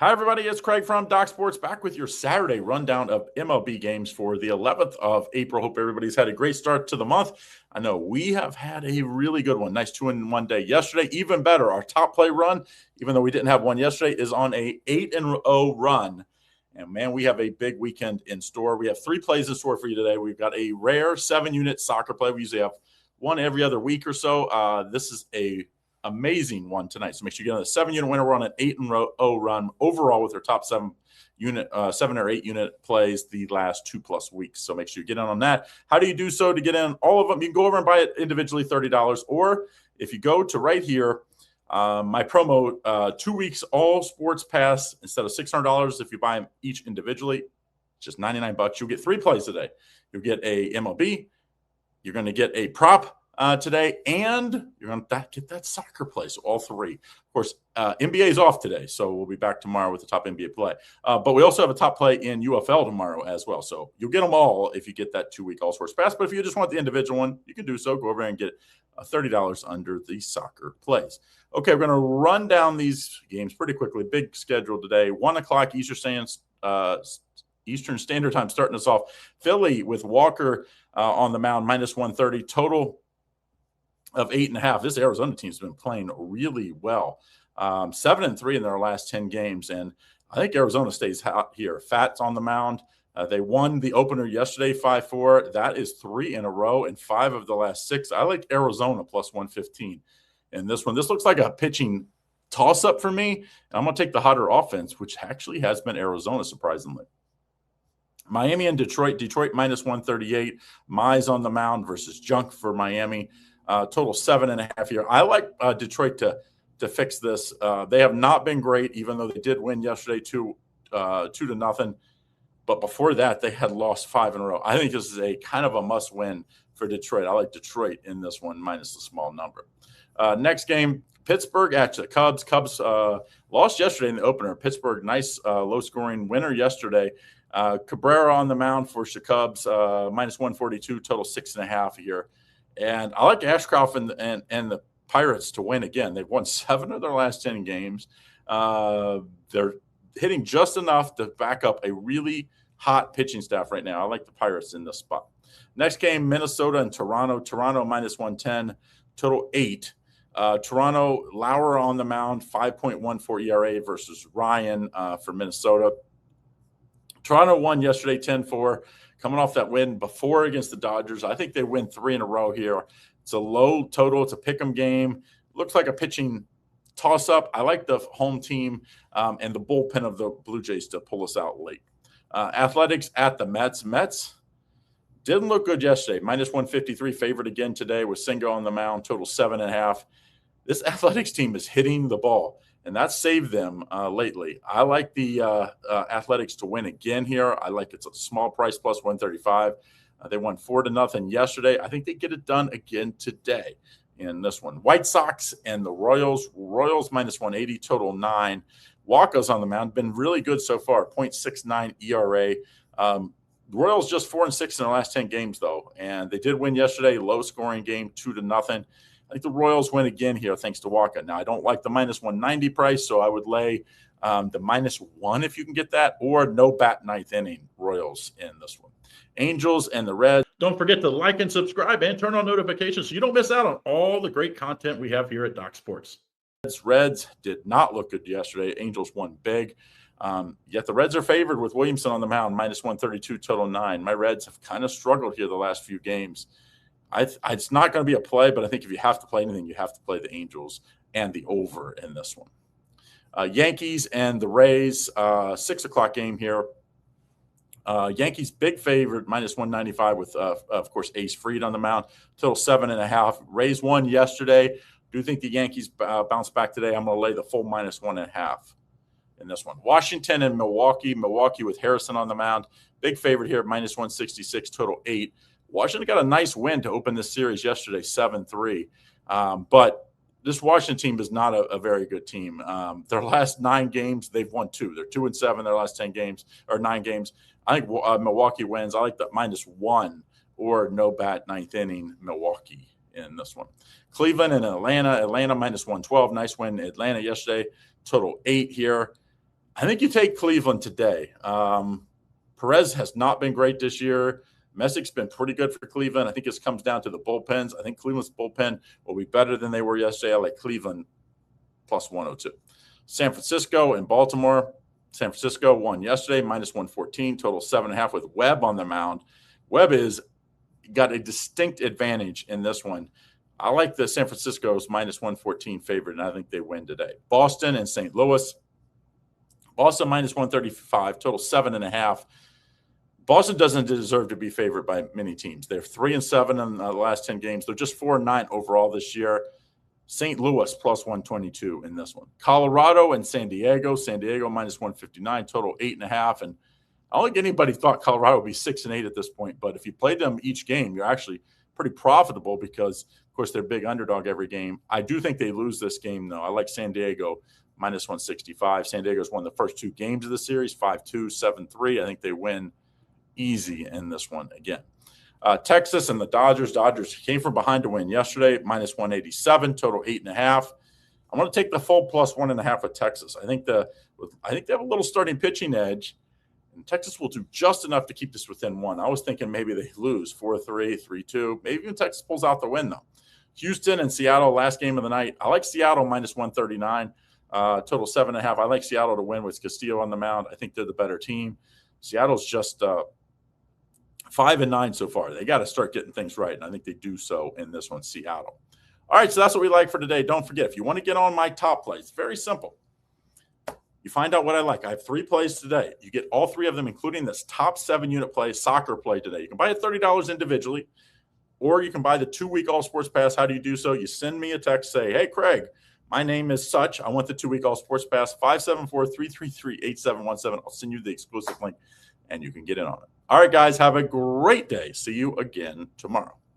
Hi, everybody. It's Craig from Doc Sports back with your Saturday rundown of MLB games for the 11th of April. Hope everybody's had a great start to the month. I know we have had a really good one. Nice 2-in-1 day yesterday. Even better, our top play run, even though we didn't have one yesterday, is on a 8-0 run. And, man, we have a big weekend in store. We have 3 plays in store for you today. We've got a rare 7-unit soccer play. We usually have one every other week or so. This is a amazing one tonight. So make sure you get on the 7-unit winner. We're on an 8-0 run overall with our top 7 or 8 unit plays the last 2+ weeks. So make sure you get in on that. How do you do so to get in all of them? You can go over and buy it individually, $30. Or if you go to right here, my promo, 2 weeks, all sports pass, instead of $600, if you buy them each individually, just $99. You'll get 3 plays today. You'll get a MLB. You're going to get a prop today, and you're going to get that soccer play. So all 3. Of course, NBA is off today, so we'll be back tomorrow with the top NBA play. But we also have a top play in UFL tomorrow as well. So you'll get them all if you get that 2-week all sports pass. But if you just want the individual one, you can do so. Go over and get $30 under the soccer plays. Okay, we're going to run down these games pretty quickly. Big schedule today. 1 o'clock Eastern Standard Time starting us off. Philly with Walker on the mound, -130. Total of 8.5. This Arizona team's been playing really well. 7-3 in their last 10 games. And I think Arizona stays hot here. Fat's on the mound. They won the opener yesterday, 5-4. That is 3 in a row and 5 of the last 6. I like Arizona +115 in this one. This looks like a pitching toss-up for me. And I'm going to take the hotter offense, which actually has been Arizona, surprisingly. Miami and Detroit. Detroit -138. Mize on the mound versus Junk for Miami. Total 7.5 here. I like Detroit to fix this. They have not been great, even though they did win yesterday 2-0. But before that, they had lost 5 in a row. I think this is a kind of a must-win for Detroit. I like Detroit in this one, minus the small number. Next game, Pittsburgh at the Cubs. Cubs lost yesterday in the opener. Pittsburgh, nice low-scoring winner yesterday. Cabrera on the mound for the Cubs, -142, total 6.5 here. And I like Ashcroft and the Pirates to win again. They've won 7 of their last 10 games. They're hitting just enough to back up a really hot pitching staff right now. I like the Pirates in this spot. Next game, Minnesota and Toronto. Toronto -110, total 8. Toronto, Lauer on the mound, 5.14 ERA versus Ryan for Minnesota. Toronto won yesterday 10-4. Coming off that win before against the Dodgers. I think they win 3 in a row here. It's a low total. It's a pick'em game. Looks like a pitching toss-up. I like the home team and the bullpen of the Blue Jays to pull us out late. Athletics at the Mets. Mets didn't look good yesterday. -153, favored again today with Singo on the mound, total 7.5. This Athletics team is hitting the ball, and that saved them lately. I like the Athletics to win again here. I like it's a small price, +135. They won 4-0 yesterday. I think they get it done again today in this one. White Sox and the Royals. Royals -180, total 9. Walker's on the mound. Been really good so far, 0.69 ERA. The Royals just 4-6 in their last 10 games, though. And they did win yesterday, low-scoring game, 2-0. I think the Royals win again here thanks to Walker. Now, I don't like the -190 price, so I would lay the -1 if you can get that, or no bat 9th inning Royals in this one. Angels and the Reds. Don't forget to like and subscribe and turn on notifications so you don't miss out on all the great content we have here at Doc Sports. Reds did not look good yesterday. Angels won big. Yet the Reds are favored with Williamson on the mound, -132, total 9. My Reds have kind of struggled here the last few games. It's not going to be a play, but I think if you have to play anything, you have to play the Angels and the over in this one. Yankees and the Rays, 6 o'clock game here. Yankees big favorite, -195 with, of course, Ace Freed on the mound, total 7.5. Rays won yesterday. Do think the Yankees bounce back today. I'm going to lay the full -1.5 in this one. Washington and Milwaukee. Milwaukee with Harrison on the mound. Big favorite here, -166, total 8. Washington got a nice win to open this series yesterday, 7-3. But this Washington team is not a very good team. Their last 9 games, they've won 2. They're 2-7 their last 10 games, or 9 games. I think Milwaukee wins. I like the -1 or no bat 9th inning Milwaukee in this one. Cleveland and Atlanta. Atlanta -112. Nice win. Atlanta yesterday. Total 8 here. I think you take Cleveland today. Perez has not been great this year. Messic's been pretty good for Cleveland. I think this comes down to the bullpens. I think Cleveland's bullpen will be better than they were yesterday. I like Cleveland plus 102. San Francisco and Baltimore. San Francisco won yesterday, minus 114, total 7.5 with Webb on the mound. Webb is got a distinct advantage in this one. I like the San Francisco's minus 114 favorite, and I think they win today. Boston and St. Louis. Boston minus 135, total 7.5. Boston doesn't deserve to be favored by many teams. They're 3-7 in the last 10 games. They're just 4-9 overall this year. St. Louis plus 122 in this one. Colorado and San Diego. San Diego minus 159, total 8.5. And I don't think anybody thought Colorado would be 6-8 at this point. But if you played them each game, you're actually pretty profitable because, of course, they're a big underdog every game. I do think they lose this game, though. I like San Diego minus 165. San Diego's won the first 2 games of the series, 5-2, 7-3. I think they win easy in this one again. Texas and the Dodgers. Dodgers came from behind to win yesterday, minus 187, total 8.5. I want to take the full plus 1.5 with Texas. I think they have a little starting pitching edge, and Texas will do just enough to keep this within 1. I was thinking maybe they lose 4-3, 3-2. Maybe even Texas pulls out the win, though. Houston and Seattle, last game of the night. I like Seattle minus 139, total 7.5. I like Seattle to win with Castillo on the mound. I think they're the better team. Seattle's just 5-9 so far. They got to start getting things right, and I think they do so in this one, Seattle. All right, so that's what we like for today. Don't forget, if you want to get on my top plays, it's very simple. You find out what I like. I have 3 plays today. You get all 3 of them, including this top 7-unit play, soccer play today. You can buy it $30 individually, or you can buy the 2-week All Sports Pass. How do you do so? You send me a text, say, hey, Craig, my name is such. I want the 2-week All Sports Pass, 574-333-8717. I'll send you the exclusive link, and you can get in on it. All right, guys, have a great day. See you again tomorrow.